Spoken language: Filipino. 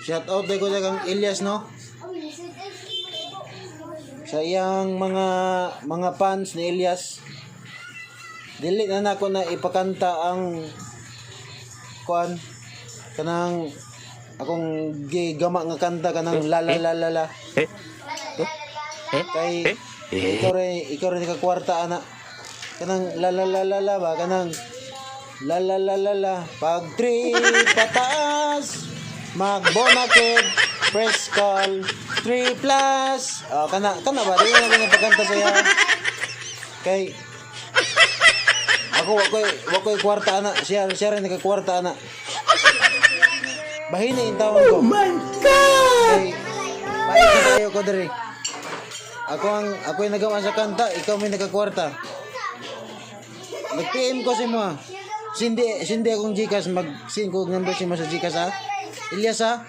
Shout out ko sa kang Elias no. Sa iyang mga fans ni Elias. Dili na nako na ipakanta ang kuan kanang akong gigama nga kanta kanang la la la la la. Kay ikaw rin kakwarta ana. Kanang la la la la la ba kanang la la la la la pag trip pataas magbonakid press call 3 plus kana ba di na pagkanta saya kay ako wakoy kwarta ana siya rin nakakwarta ana bahin na intawon ko. Oh my god kay paano tayo ko diri ako yung nagawa sa kanta ikaw may nakakwarta nag-PM ko si mo sindi akong Gcash mag-send ko number si mo sa Gcash ha Elias ha